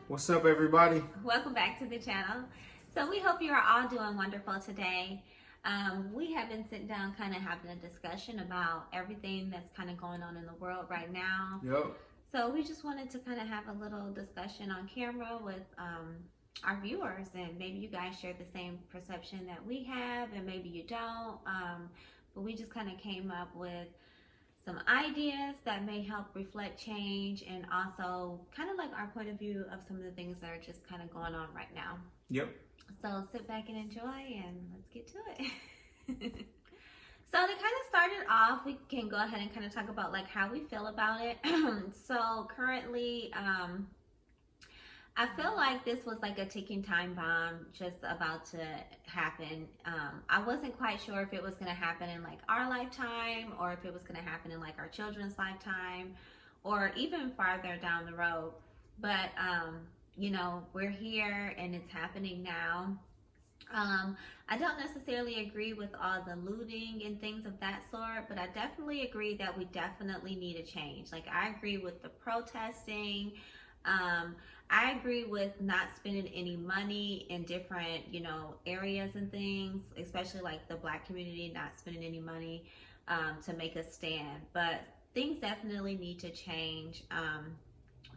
What's up, everybody? Welcome back to the channel. So we hope you are all doing wonderful today. We have been sitting down kind of having a discussion about everything that's kind of going on in the world right now. Yep. So we just wanted to kind of have a little discussion on camera with our viewers, and maybe you guys share the same perception that we have, and maybe you don't. But we just kind of came up with some ideas that may help reflect change, and also kind of like our point of view of some of the things that are just kind of going on right now. Yep. So sit back and enjoy, and let's get to it. So to kind of start it off, we can go ahead and kind of talk about like how we feel about it. So currently, I feel like this was like a ticking time bomb just about to happen. I wasn't quite sure if it was going to happen in like our lifetime, or if it was going to happen in like our children's lifetime, or even farther down the road. But, you know, we're here and it's happening now. I don't necessarily agree with all the looting and things of that sort, but I definitely agree that we definitely need a change. Like, I agree with the protesting. I agree with not spending any money in different, you know, areas and things, especially like the Black community, not spending any money to make a stand. But things definitely need to change.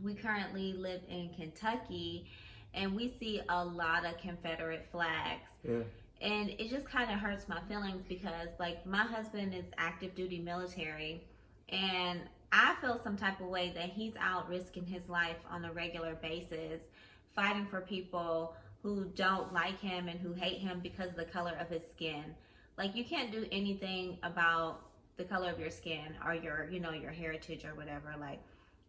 We currently live in Kentucky, and we see a lot of Confederate flags. Yeah. And it just kind of hurts my feelings because, like, my husband is active duty military, and I feel some type of way that he's out risking his life on a regular basis, fighting for people who don't like him and who hate him because of the color of his skin. Like, you can't do anything about the color of your skin or your, you know, your heritage or whatever. Like,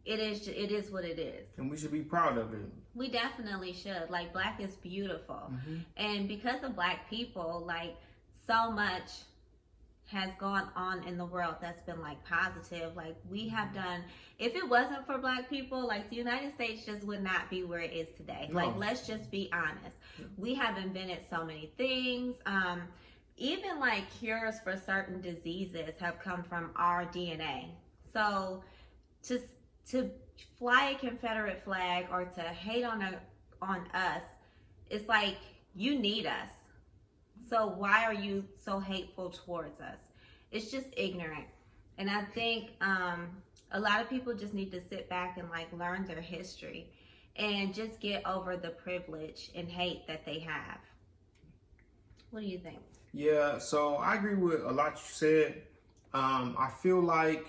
it is what it is. And we should be proud of it. We definitely should. Like, Black is beautiful. Mm-hmm. And because of Black people, like, so much has gone on in the world that's been like positive. Like, we have done, if it wasn't for Black people, like, the United States just would not be where it is today. No. Like, let's just be honest. We have invented so many things. Even like cures for certain diseases have come from our DNA. So to fly a Confederate flag or to hate on us, it's like, you need us. So why are you so hateful towards us? It's just ignorant. And I think a lot of people just need to sit back and like learn their history and just get over the privilege and hate that they have. What do you think? Yeah, so I agree with a lot you said. I feel like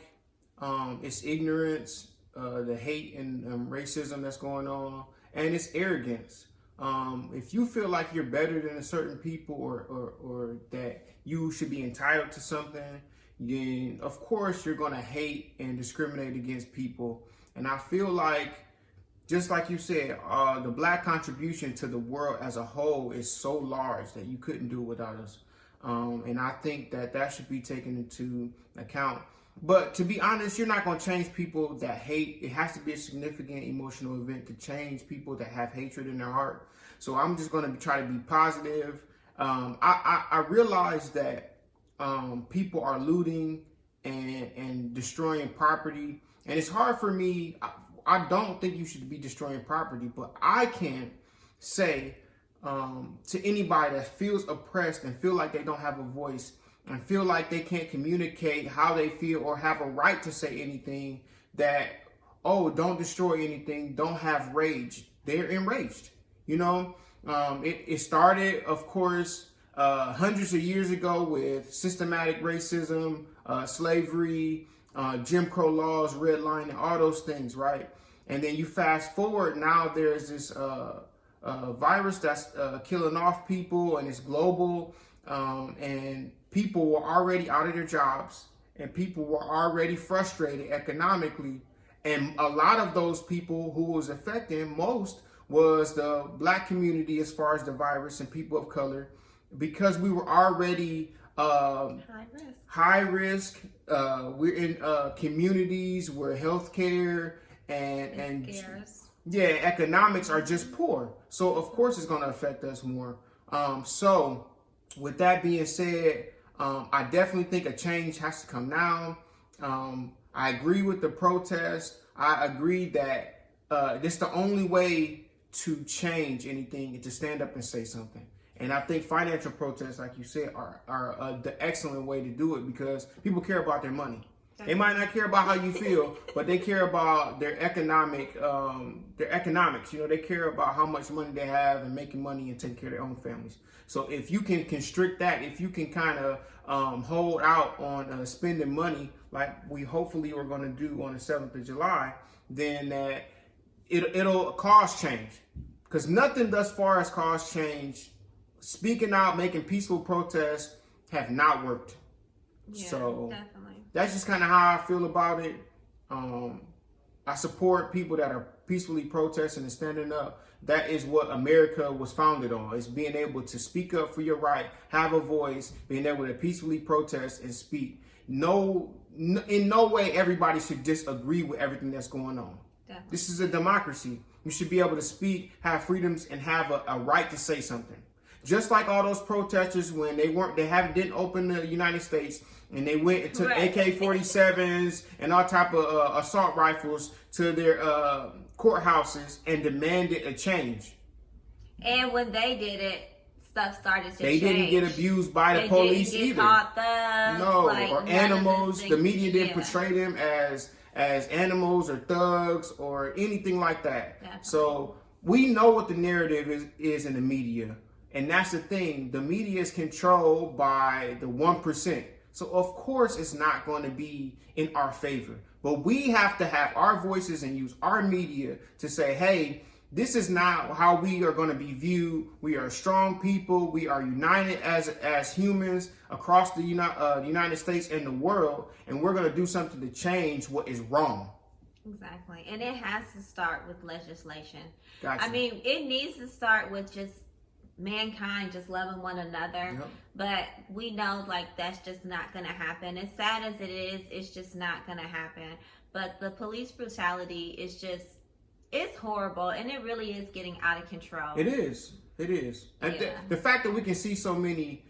it's ignorance, the hate and racism that's going on, and it's arrogance. If you feel like you're better than a certain people, or that you should be entitled to something, then of course you're going to hate and discriminate against people. And I feel like, just like you said, the Black contribution to the world as a whole is so large that you couldn't do without us. And I think that should be taken into account. But to be honest, you're not going to change people that hate. It has to be a significant emotional event to change people that have hatred in their heart. So I'm just going to try to be positive. I realize that people are looting and destroying property. And it's hard for me. I don't think you should be destroying property, but I can say to anybody that feels oppressed and feel like they don't have a voice and feel like they can't communicate how they feel or have a right to say anything, that, oh, don't destroy anything, don't have rage. They're enraged. You know, it started, of course, hundreds of years ago with systematic racism, slavery, Jim Crow laws, redlining, all those things, right? And then you fast forward, now there's this virus that's killing off people, and it's global, and people were already out of their jobs, and people were already frustrated economically. And a lot of those people who was affected most was the Black community, as far as the virus, and people of color, because we were already high risk. We're in communities where healthcare and scarce. Yeah, economics are just poor. So of course it's going to affect us more. So with that being said, I definitely think a change has to come now. I agree with the protest. I agree that this is the only way to change anything and to stand up and say something. And I think financial protests, like you said, are the excellent way to do it because people care about their money. They might not care about how you feel, but they care about their economics. You know, they care about how much money they have and making money and taking care of their own families. So if you can constrict that, if you can kind of hold out on spending money like we hopefully are going to do on the 7th of July, then it'll cause change. Because nothing thus far has caused change. Speaking out, making peaceful protests have not worked. Yeah, so definitely. That's just kind of how I feel about it. I support people that are peacefully protesting and standing up. That is what America was founded on. It's being able to speak up for your right, have a voice, being able to peacefully protest and speak. In no way everybody should disagree with everything that's going on. Definitely. This is a democracy. You should be able to speak, have freedoms, and have a right to say something. Just like all those protesters when didn't open the United States and they went and took AK-47s and all type of assault rifles to their courthouses and demanded a change. And when they did it, stuff started to change. They didn't get abused by the police didn't get either. Caught thugs, no, like, or animals. The media didn't yeah. portray them as animals or thugs or anything like that. Definitely. So we know what the narrative is in the media. And that's the thing. The media is controlled by the 1%. So of course it's not going to be in our favor. But we have to have our voices and use our media to say, hey, this is not how we are going to be viewed. We are strong people. We are united as humans across the United States and the world. And we're going to do something to change what is wrong. Exactly. And it has to start with legislation. Gotcha. I mean, it needs to start with just mankind just loving one another. Yep. But we know like that's just not going to happen. As sad as it is, it's just not going to happen. But the police brutality is just, it's horrible, and it really is getting out of control. It is. And Yeah. the fact that we can see so many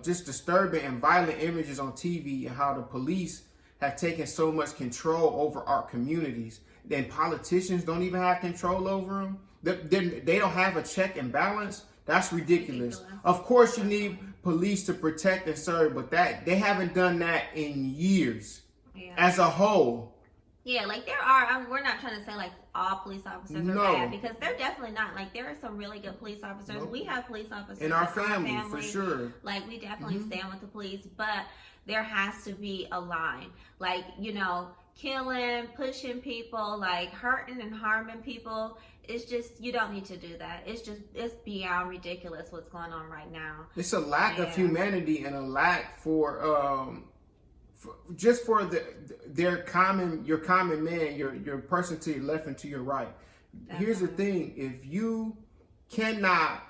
just disturbing and violent images on TV and how the police have taken so much control over our communities, then politicians don't even have control over them. They don't have a check and balance. That's ridiculous. Of course, you need police to protect and serve, but they haven't done that in years as a whole. Yeah, like there are, we're not trying to say like all police officers are bad, because they're definitely not. Like there are some really good police officers. Nope. We have police officers in our family, for sure. Like we definitely stand with the police, but there has to be a line. Like, you know, killing, pushing people, like hurting and harming people. It's just, you don't need to do that. It's beyond ridiculous what's going on right now. It's a lack of humanity and a lack for your common man, your person to your left and to your right. Definitely. Here's the thing: if you cannot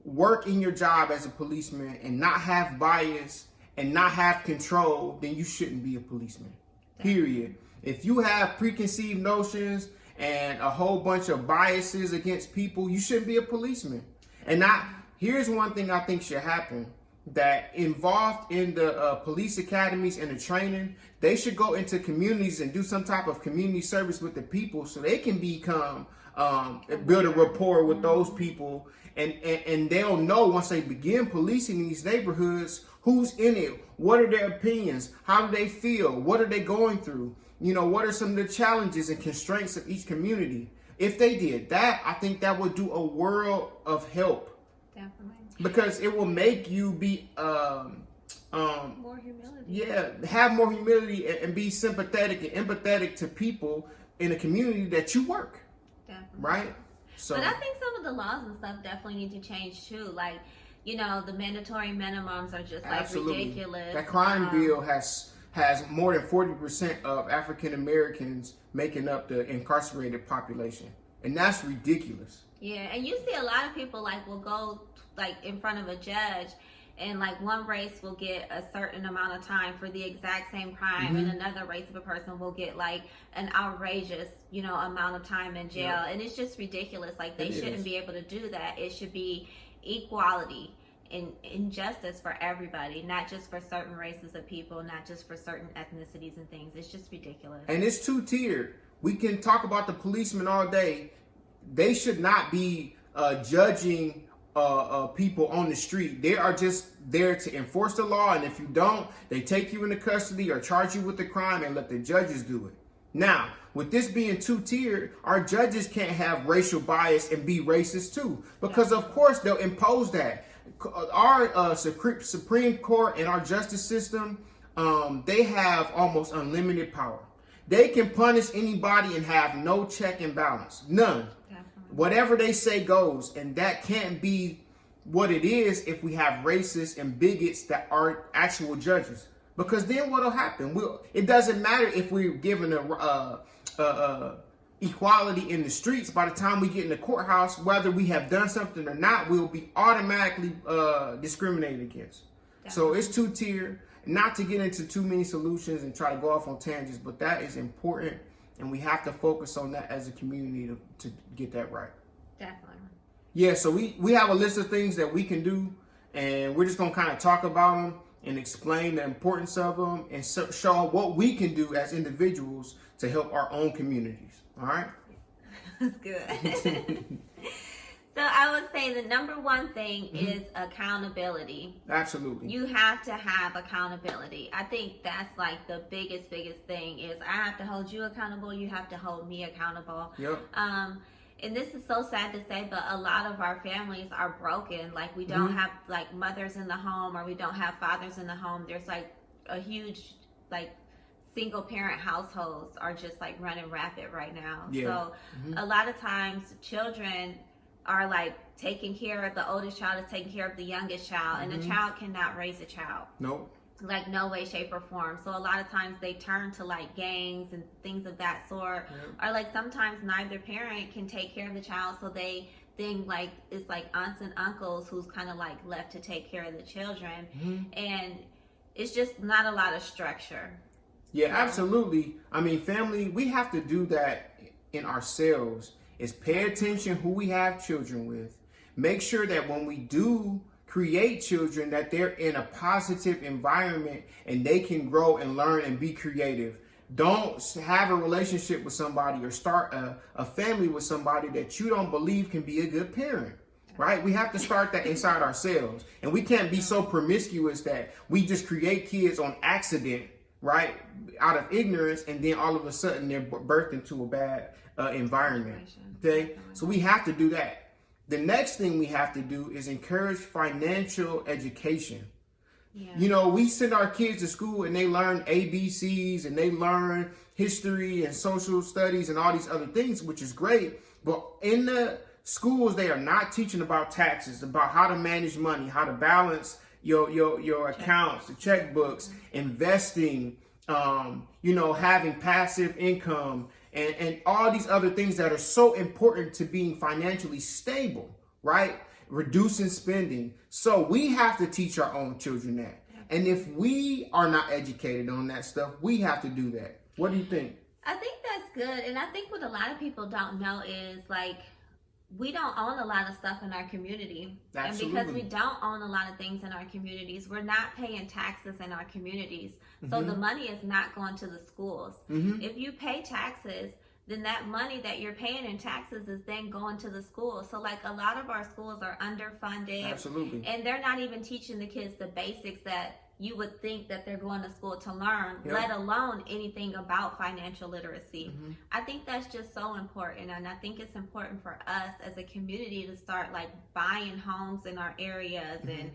work in your job as a policeman and not have bias and not have control, then you shouldn't be a policeman. Definitely. Period. If you have preconceived notions and a whole bunch of biases against people, you shouldn't be a policeman. And here's one thing I think should happen. That involved in the police academies and the training, they should go into communities and do some type of community service with the people so they can become, build a rapport with those people. And they'll know once they begin policing these neighborhoods, who's in it, what are their opinions, how do they feel, what are they going through, you know, what are some of the challenges and constraints of each community. If they did that, I think that would do a world of help. Definitely. Because it will make you be more humility. Yeah, have more humility and be sympathetic and empathetic to people in the community that you work. Definitely. Right? So, but I think some of the laws and stuff definitely need to change too. Like, you know, the mandatory minimums are just like ridiculous. That crime bill has more than 40% of African Americans making up the incarcerated population. And that's ridiculous. Yeah, and you see a lot of people like will go like in front of a judge, and like one race will get a certain amount of time for the exact same crime, and another race of a person will get like an outrageous, you know, amount of time in jail. And it's just ridiculous. Like they shouldn't be able to do that. It should be equality and justice for everybody, not just for certain races of people, not just for certain ethnicities and things. It's just ridiculous. And it's two-tiered. We can talk about the policemen all day. they should not be judging people on the street. They are just there to enforce the law, and if you don't, they take you into custody or charge you with the crime and let the judges do it. Now, with this being two-tiered, our judges can't have racial bias and be racist too, because of course they'll impose that. Our Supreme Court and our justice system, they have almost unlimited power. They can punish anybody and have no check and balance, none. Whatever they say goes, and that can't be what it is if we have racists and bigots that are actual judges. Because then what'll happen? It doesn't matter if we're given equality in the streets. By the time we get in the courthouse, whether we have done something or not, we'll be automatically discriminated against. So it's two-tier. Not to get into too many solutions and try to go off on tangents, but that is important, and we have to focus on that as a community to get that right. Definitely. Yeah, so we have a list of things that we can do, and we're just going to kind of talk about them and explain the importance of them and show what we can do as individuals to help our own communities. All right? That's good. So I would say the number one thing is accountability. Absolutely. You have to have accountability. I think that's like the biggest thing is I have to hold you accountable. You have to hold me accountable. Yep. And this is so sad to say, but a lot of our families are broken. Like we don't have like mothers in the home, or we don't have fathers in the home. There's like a huge like single parent households are just like running rapid right now. Yeah. So a lot of times children are like taking care of, the oldest child is taking care of the youngest child, and a child cannot raise a child. Nope. Like no way, shape, or form. So a lot of times they turn to like gangs and things of that sort. Or like sometimes neither parent can take care of the child, so they think like it's like aunts and uncles who's kind of like left to take care of the children. And it's just not a lot of structure. Yeah, absolutely. I mean, family, we have to do that in ourselves, is pay attention who we have children with. Make sure that when we do create children, that they're in a positive environment and they can grow and learn and be creative. Don't have a relationship with somebody or start a family with somebody that you don't believe can be a good parent. Right? We have to start that inside ourselves. And we can't be so promiscuous that we just create kids on accident, right? Out of ignorance, and then all of a sudden they're birthed into a bad environment. Okay? So we have to do that. The next thing we have to do is encourage financial education. Yeah. You know, we send our kids to school and they learn ABCs and they learn history and social studies and all these other things, which is great. But in the schools, they are not teaching about taxes, about how to manage money, how to balance your accounts, the checkbooks, investing, having passive income, and all these other things that are so important to being financially stable, right? Reducing spending. So we have to teach our own children that. And if we are not educated on that stuff, we have to do that. What do you think? I think that's good. And I think what a lot of people don't know is like, we don't own a lot of stuff in our community. Absolutely. And because we don't own a lot of things in our communities, we're not paying taxes in our communities. So the money is not going to the schools. If you pay taxes, then that money that you're paying in taxes is then going to the schools. So like a lot of our schools are underfunded. Absolutely. And they're not even teaching the kids the basics that you would think that they're going to school to learn, let alone anything about financial literacy. I think that's just so important. And I think it's important for us as a community to start like buying homes in our areas and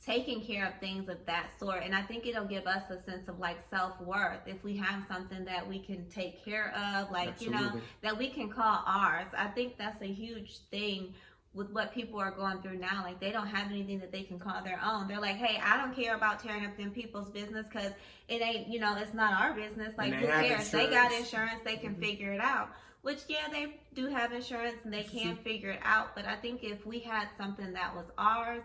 taking care of things of that sort. And I think it'll give us a sense of like self-worth if we have something that we can take care of, like, Absolutely. that we can call ours. I think that's a huge thing with what people are going through now. Like they don't have anything that they can call their own. They're like, hey, I don't care about tearing up them people's business because it ain't, it's not our business. Like who cares? They got insurance, they can figure it out. Which, yeah, they do have insurance and they can figure it out. But I think if we had something that was ours,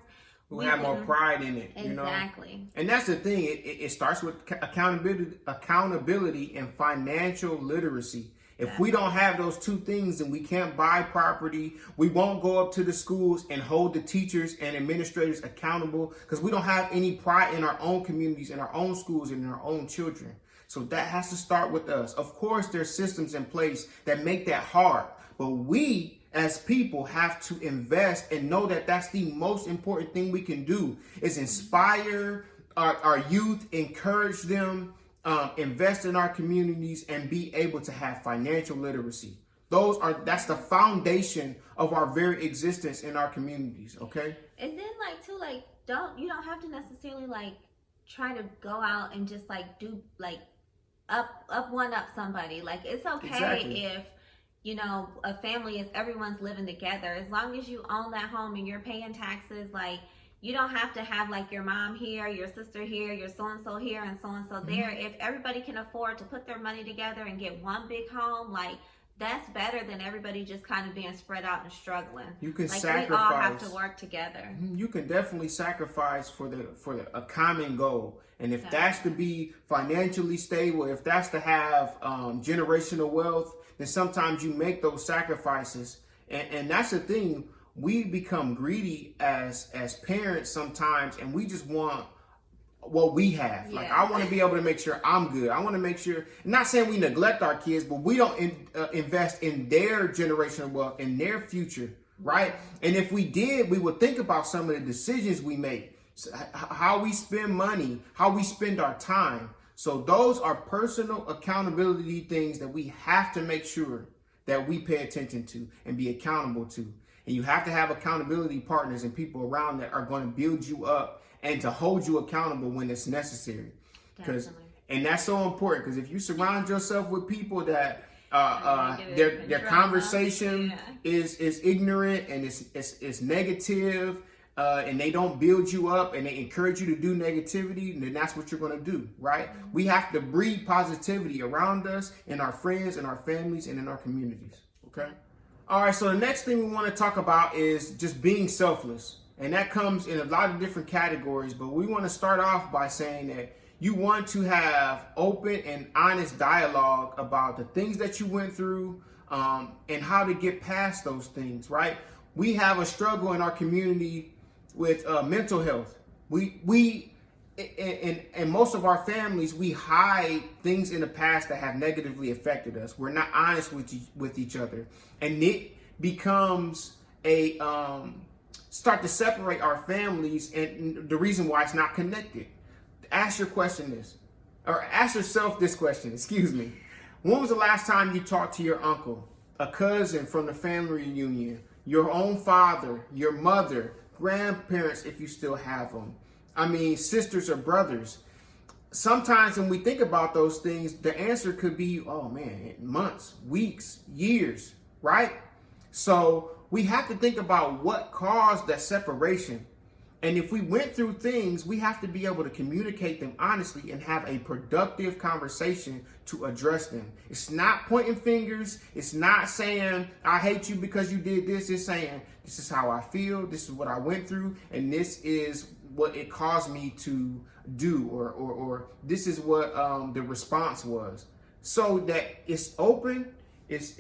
we have more pride in it. Exactly. And that's the thing. It starts with accountability and financial literacy. If we don't have those two things, then we can't buy property. We won't go up to the schools and hold the teachers and administrators accountable because we don't have any pride in our own communities, in our own schools, and in our own children. So that has to start with us. Of course, there's systems in place that make that hard, but we as people have to invest and know that that's the most important thing we can do is inspire our youth, encourage them, invest in our communities, and be able to have financial literacy. That's the foundation of our very existence in our communities. Okay. And then like too, like you don't have to necessarily like try to go out and just like do like one up somebody. Like it's okay Exactly. if a family is everyone's living together, as long as you own that home and you're paying taxes. Like you don't have to have like your mom here, your sister here, your so and so here, and so there. If everybody can afford to put their money together and get one big home, like that's better than everybody just kind of being spread out and struggling. You can like sacrifice. We all have to work together. You can definitely sacrifice for a common goal, and if that's to be financially stable, if that's to have generational wealth, then sometimes you make those sacrifices, and that's the thing. We become greedy as parents sometimes, and we just want what we have. Like I want to be able to make sure I'm good. I want to make sure, not saying we neglect our kids, but we don't invest in their generational wealth, in their future, right? And if we did, we would think about some of the decisions we make, how we spend money, how we spend our time. So those are personal accountability things that we have to make sure that we pay attention to and be accountable to. And you have to have accountability partners and people around that are going to build you up and to hold you accountable when it's necessary. And that's so important, because if you surround yourself with people that their conversation is ignorant and it's negative, and they don't build you up and they encourage you to do negativity, then that's what you're going to do, right? We have to breed positivity around us, in our friends, in our families, and in our communities. Okay. All right, so the next thing we want to talk about is just being selfless. And that comes in a lot of different categories, but we want to start off by saying that you want to have open and honest dialogue about the things that you went through, and how to get past those things, right? We have a struggle in our community with mental health. We in most of our families, we hide things in the past that have negatively affected us. We're not honest with each other, and it becomes a start to separate our families, and the reason why it's not connected. Ask yourself this question, excuse me. When was the last time you talked to your uncle, a cousin from the family reunion, your own father, your mother, grandparents if you still have them? I mean, sisters or brothers. Sometimes when we think about those things, the answer could be, oh man, months, weeks, years, right? So we have to think about what caused that separation. And if we went through things, we have to be able to communicate them honestly and have a productive conversation to address them. It's not pointing fingers. It's not saying, I hate you because you did this. It's saying, this is how I feel. This is what I went through. And this is what it caused me to do, or this is what the response was. So that it's open, it's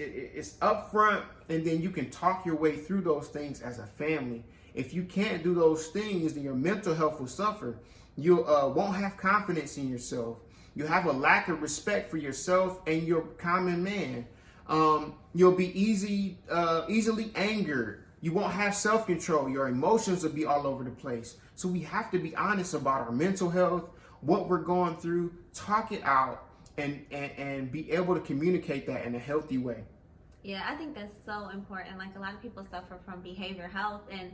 upfront, and then you can talk your way through those things as a family. If you can't do those things, then your mental health will suffer. You won't have confidence in yourself. You have a lack of respect for yourself and your common man. You'll be easily angered. You won't have self-control. Your emotions will be all over the place. So we have to be honest about our mental health, what we're going through, talk it out, and be able to communicate that in a healthy way. Yeah, I think that's so important. Like a lot of people suffer from behavioral health, and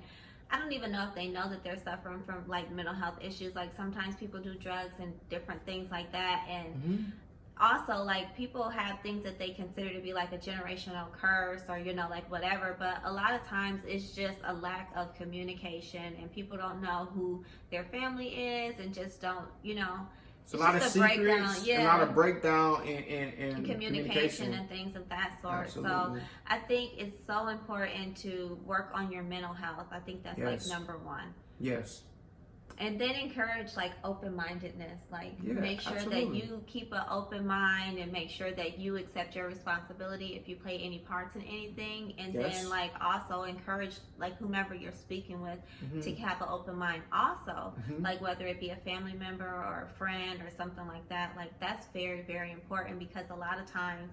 I don't even know if they know that they're suffering from like mental health issues. Like sometimes people do drugs and different things like that. And also like people have things that they consider to be like a generational curse or, like whatever. But a lot of times it's just a lack of communication, and people don't know who their family is and just don't, It's a lot of secrets, a lot of breakdown in communication and things of that sort. Absolutely. So I think it's so important to work on your mental health. I think that's like number one. Yes. And then encourage like open-mindedness. Like make sure absolutely. that you keep an open mind, and make sure that you accept your responsibility if you play any parts in anything. And then like also encourage like whomever you're speaking with to have an open mind also. Like whether it be a family member or a friend or something like that. Like that's very, very important, because a lot of times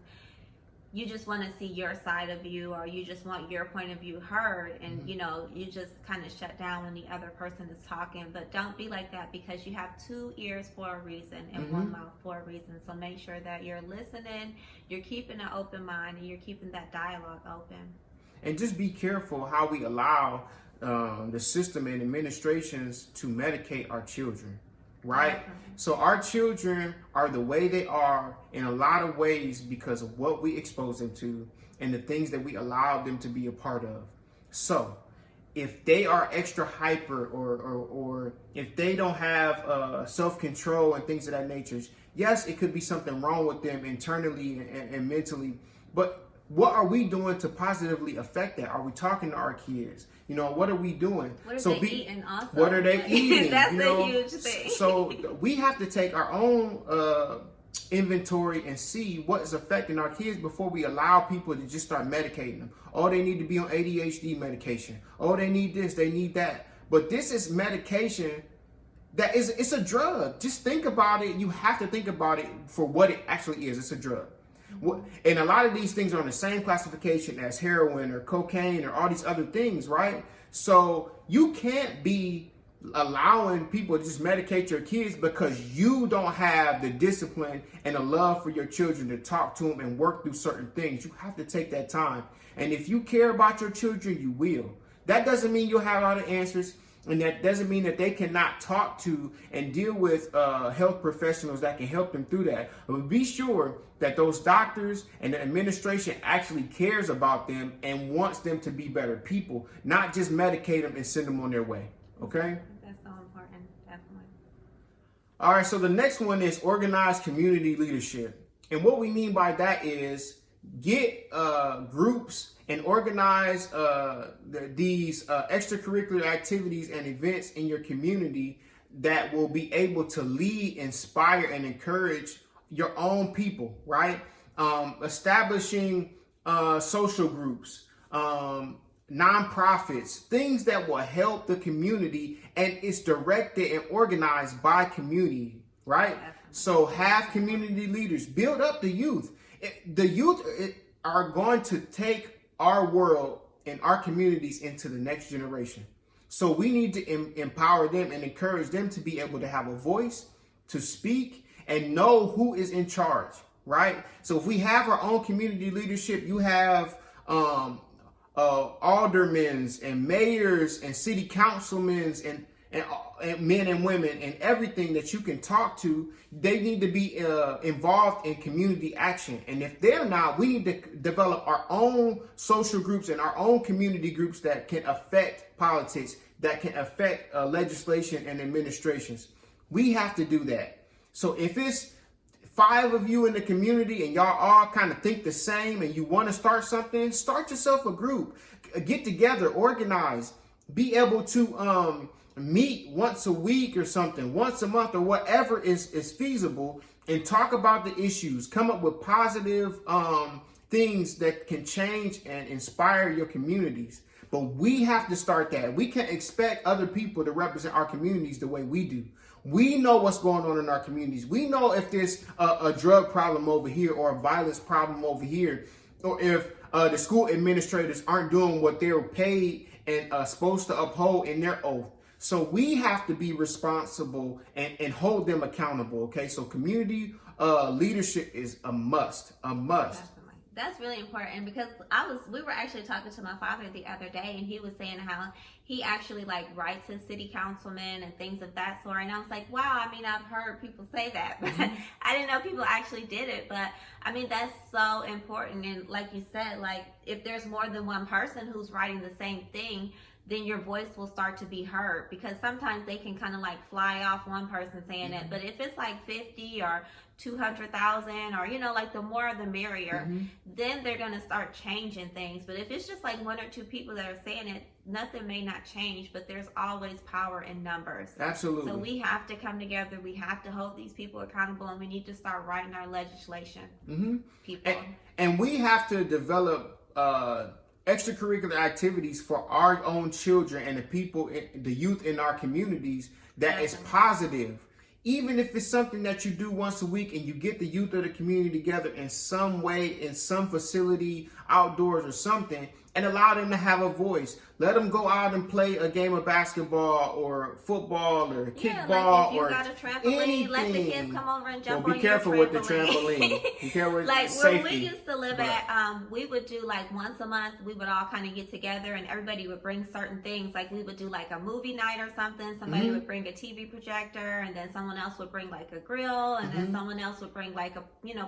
you just want to see your side of you, or you just want your point of view heard, and you just kind of shut down when the other person is talking. But don't be like that, because you have 2 ears for a reason and 1 mouth for a reason. So make sure that you're listening, you're keeping an open mind, and you're keeping that dialogue open. And just be careful how we allow the system and administrations to medicate our children, right? So our children are the way they are in a lot of ways because of what we expose them to and the things that we allow them to be a part of. So if they are extra hyper, or if they don't have self-control and things of that nature, yes, it could be something wrong with them internally and mentally, but what are we doing to positively affect that? Are we talking to our kids? What are we doing? What are they eating also? What are they eating? That's a huge thing. So we have to take our own inventory and see what is affecting our kids before we allow people to just start medicating them. Oh, they need to be on ADHD medication. Oh, they need this, they need that. But this is medication it's a drug. Just think about it. You have to think about it for what it actually is. It's a drug. And a lot of these things are on the same classification as heroin or cocaine or all these other things, right? So you can't be allowing people to just medicate your kids because you don't have the discipline and the love for your children to talk to them and work through certain things. You have to take that time. And if you care about your children, you will. That doesn't mean you'll have all the answers. And that doesn't mean that they cannot talk to and deal with health professionals that can help them through that. But be sure that those doctors and the administration actually cares about them and wants them to be better people, not just medicate them and send them on their way. Okay? That's so important, definitely. All right, so the next one is organized community leadership. And what we mean by that is get groups and organize these extracurricular activities and events in your community that will be able to lead, inspire, and encourage your own people, right? Establishing social groups, nonprofits, things that will help the community, and it's directed and organized by community, right? So have community leaders, build up the youth. The youth are going to take our world and our communities into the next generation. So we need to empower them and encourage them to be able to have a voice, to speak, and know who is in charge, right? So if we have our own community leadership, you have aldermen and mayors and city councilmen and men and women and everything that you can talk to. They need to be involved in community action. And if they're not, we need to develop our own social groups and our own community groups that can affect politics, that can affect legislation and administrations. We have to do that. So if it's 5 of you in the community and y'all all kind of think the same and you want to start something, start yourself a group, get together, organize, be able to meet once a week or something, once a month or whatever is feasible, and talk about the issues, come up with positive things that can change and inspire your communities. But we have to start that. We can't expect other people to represent our communities the way we do. We know what's going on in our communities. We know if there's a drug problem over here or a violence problem over here, or if the school administrators aren't doing what they're paid and supposed to uphold in their oath. So we have to be responsible and hold them accountable, okay? So community leadership is a must, a must. Definitely. That's really important, because we were actually talking to my father the other day, and he was saying how he actually writes his city councilmen and things of that sort. And I was like, wow, I mean, I've heard people say that, but I didn't know people actually did it. But I mean, that's so important. And like you said, if there's more than one person who's writing the same thing, then your voice will start to be heard, because sometimes they can kind of fly off one person saying it. But if it's 50 or 200,000, or the more the merrier, then they're going to start changing things. But if it's just 1 or 2 people that are saying it, nothing may not change, but there's always power in numbers. Absolutely. So we have to come together, we have to hold these people accountable, and we need to start writing our legislation. People. And we have to develop extracurricular activities for our own children and the people, the youth in our communities that is positive. even if it's something that you do once a week and you get the youth of the community together in some way, in some facility, outdoors or something, and allow them to have a voice. Let them go out and play a game of basketball or football or kickball, like if you or got a trampoline, anything. let the kids come over and jump Well, on be careful your with the trampoline. Be careful with like safety. where we used to live at, we would do like once a month, we would all kind of get together and everybody would bring certain things. Like we would do like a movie night or something. Somebody would bring a TV projector, and then someone else would bring like a grill, and then someone else would bring like a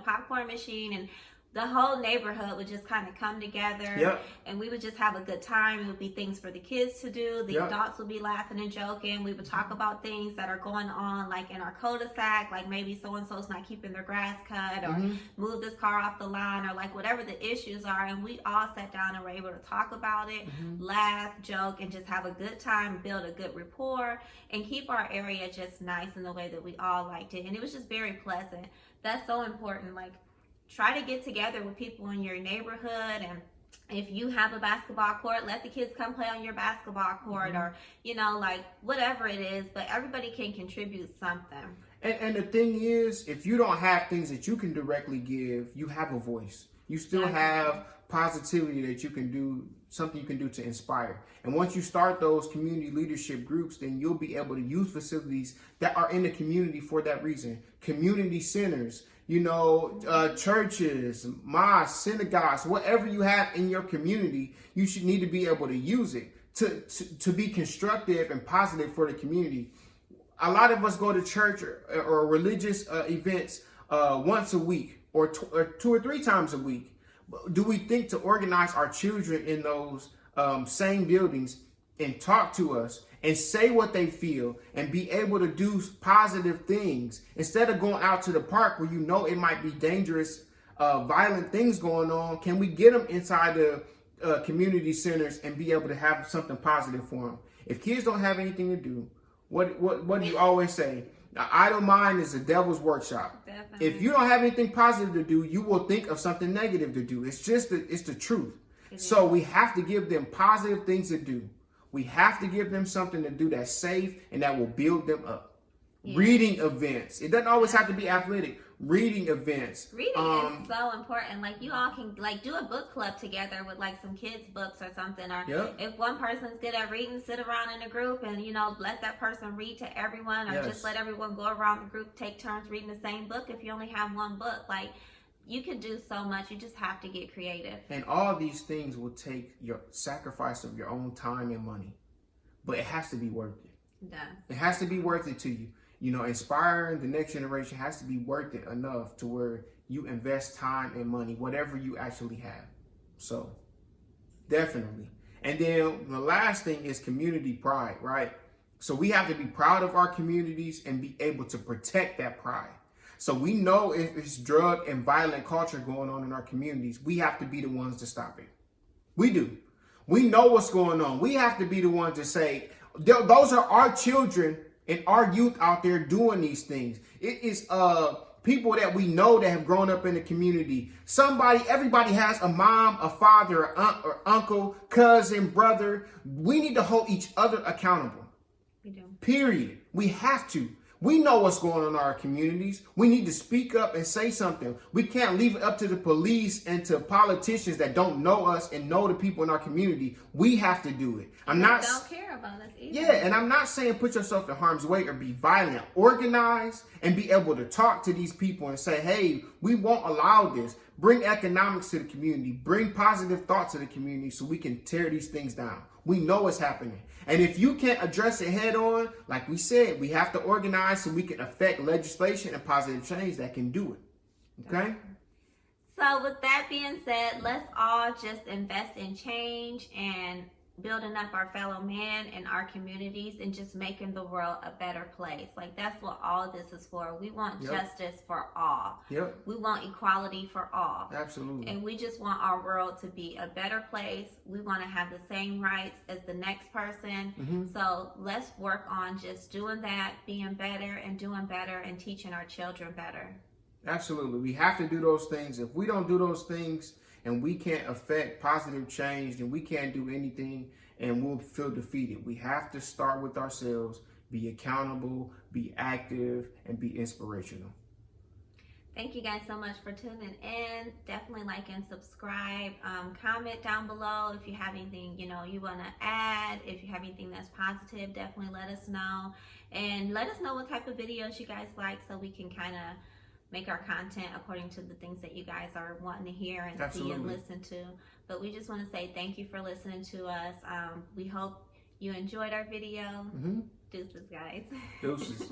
popcorn machine, and the whole neighborhood would just kind of come together, and we would just have a good time. It would be things for the kids to do. The adults would be laughing and joking. We would talk about things that are going on, like in our cul-de-sac, like maybe so-and-so's not keeping their grass cut, or move this car off the line, or like whatever the issues are. And we all sat down and were able to talk about it, laugh, joke, and just have a good time, build a good rapport, and keep our area just nice in the way that we all liked it. And it was just very pleasant. That's so important. Like, try to get together with people in your neighborhood, and if you have a basketball court, let the kids come play on your basketball court, or like whatever it is, but everybody can contribute something. And the thing is, if you don't have things that you can directly give, you have a voice. You still have positivity that you can do, something you can do to inspire. And once you start those community leadership groups, then you'll be able to use facilities that are in the community for that reason. Community centers, churches, mosques, synagogues, whatever you have in your community, you should need to be able to use it to be constructive and positive for the community. A lot of us go to church or religious events once a week or 2 or 3 times a week. Do we think to organize our children in those same buildings and talk to us and say what they feel and be able to do positive things instead of going out to the park where it might be dangerous, violent things going on? Can we get them inside the community centers and be able to have something positive for them? If kids don't have anything to do, what do you always say? An idle mind is the devil's workshop. Definitely. If you don't have anything positive to do, you will think of something negative to do. It's just it's the truth. So we have to give them positive things to do. We have to give them something to do that's safe and that will build them up. Reading events. It doesn't always have to be athletic. Reading events. Reading is so important. Like, you all can do a book club together with like some kids' books or something. Or if one person's good at reading, sit around in a group and let that person read to everyone, or just let everyone go around the group, take turns reading the same book. If you only have one book, like, you can do so much. You just have to get creative. And all these things will take your sacrifice of your own time and money, but it has to be worth it. It does. It has to be worth it to you. Inspiring the next generation has to be worth it enough to where you invest time and money, whatever you actually have. So, definitely. And then the last thing is community pride, right? So we have to be proud of our communities and be able to protect that pride. So we know if it's drug and violent culture going on in our communities, we have to be the ones to stop it. We do. We know what's going on. We have to be the ones to say, those are our children and our youth out there doing these things. It is people that we know that have grown up in the community. Everybody has a mom, a father, an aunt or uncle, cousin, brother. We need to hold each other accountable. We do. Period. We have to. We know what's going on in our communities. We need to speak up and say something. We can't leave it up to the police and to politicians that don't know us and know the people in our community. We have to do it. Don't care about us either. Yeah, and I'm not saying put yourself in harm's way or be violent. Organize and be able to talk to these people and say, hey, we won't allow this. Bring economics to the community. Bring positive thoughts to the community so we can tear these things down. We know what's happening. And if you can't address it head on, like we said, we have to organize so we can affect legislation and positive change that can do it. Okay? So with that being said, let's all just invest in change and building up our fellow man and our communities and just making the world a better place. Like, that's what all of this is for. We want justice for all. We want equality for all. Absolutely. And we just want our world to be a better place. We want to have the same rights as the next person. So let's work on just doing that, being better and teaching our children better. Absolutely. We have to do those things. If we don't do those things, and we can't affect positive change, then we can't do anything and we'll feel defeated. We have to start with ourselves, be accountable, be active, and be inspirational. Thank you guys so much for tuning in. Definitely like and subscribe. Comment down below if you have anything you want to add. If you have anything that's positive, definitely let us know. And let us know what type of videos you guys like so we can kind of make our content according to the things that you guys are wanting to hear and Absolutely. see and listen to. But we just want to say thank you for listening to us. We hope you enjoyed our video. Deuces, guys. Deuces.